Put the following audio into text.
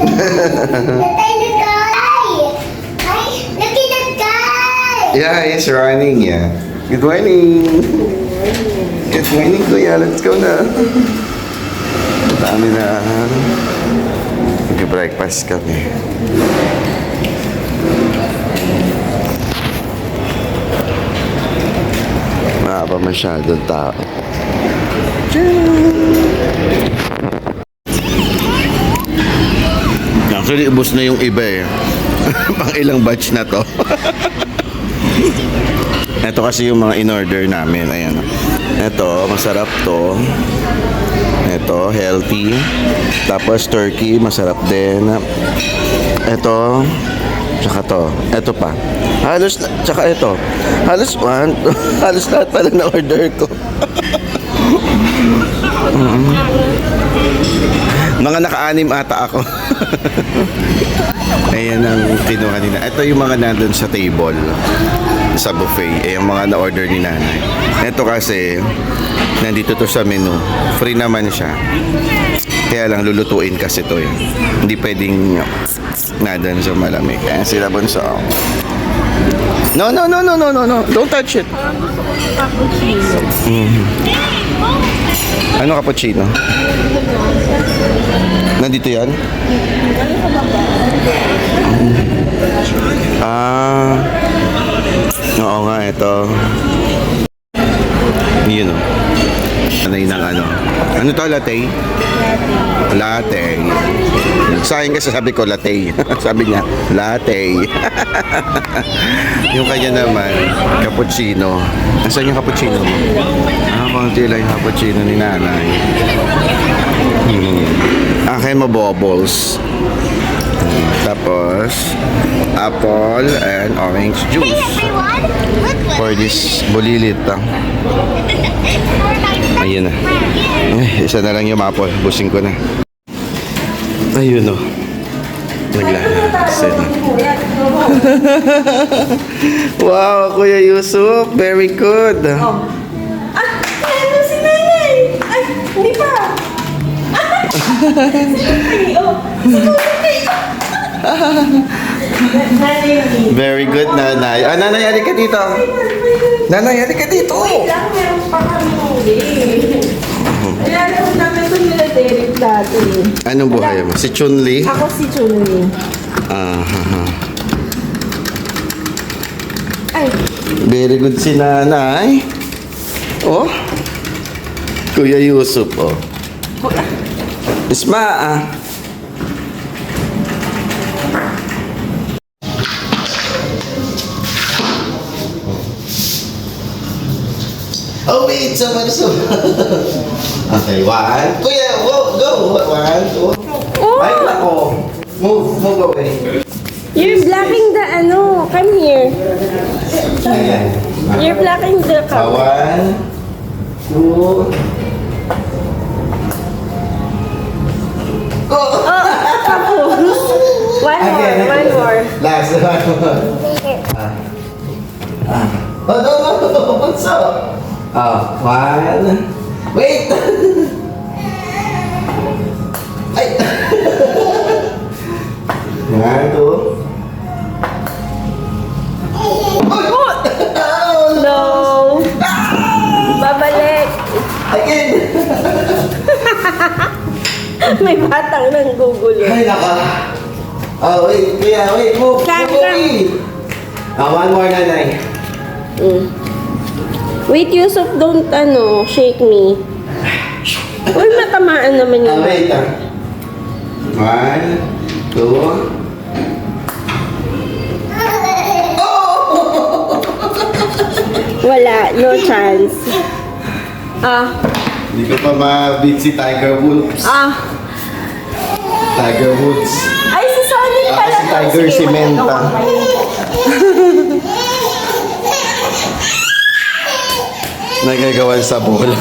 tiny guy. Look at that guy. Yeah, he's running, yeah. Good morning. Good morning, kuya. Let's go na. Dami na. Mag-breakfast kami. Mahaba masyadong tao. Actually, ubos na yung iba eh. Pang ilang batch na to. Ito kasi yung mga in-order namin. Ayan. Ito, masarap to. Ito, healthy. Tapos turkey, masarap din. Ito, tsaka to. Ito pa. Halos, tsaka ito. Halos halos lahat pala na order ko. Mga naka-anim ata ako. Ayan ang kinuha nila. Ito yung mga nandun sa table sa buffet. Yung mga na-order ni nanay. Ito kasi nandito to sa menu. Free naman siya. Kaya lang lulutuin kasi to eh. Hindi pwedeng nandun sa malamig. Ayan sila bunso. No. Don't touch it. Ano cappuccino? Nandito yan? Oo nga, ito. Yun o. Ano yun ang ano? Ano to, latte? Latte. Sa akin kasi sabi ko latte. Sabi niya, latte. Yung kanya naman, cappuccino. Nasaan yung cappuccino mo? Konti lang yung cappuccino ni nanay. Akin mo bubbles. Tapos, apple and orange juice. For this bulilit. Ayun na. Isa na lang yung apple. Busing ko na. Ayun o. Naglalabas na. Wow, Kuya Yusuf. Very good. Ano si nanay? Ay, hindi pa. Very good, nanay. Nanay, halika dito. Nanay, halika dito. Wait lang, meron pa kami huli. Alam namin ito nila Derek dati. Anong buhay mo? Si Chun-Li? Ako si Chun-Li. Ay, Very good si nanay. Oh. Kuya Yusuf, oh. Isma, Oh, wait, someone. Okay, one. Kuya, go. One, two. Oh! Ay, nako. Move away. You're blocking the ano. Come here. Ayan. You're blocking the cup. One, two. Go! Tapos. One more. Last one. Oh, no. What's up? One. Wait! Ay! One, two. Oh, No. Babalik. again! May batang nang gugulo. Ay, naka. Oh, wait. Kuya, wait. Move away. One more, nanay. Wait, Yusuf, don't shake me. Uy, matamaan naman yun. Wait. One, two. Wala, no chance. Hindi ko pa ma-beat si Tiger Woods. Tiger Woods. Ay, si Sonic pala. Si Tiger Sige, Cementa. magagawa ko yun. Nagagawan sa bola.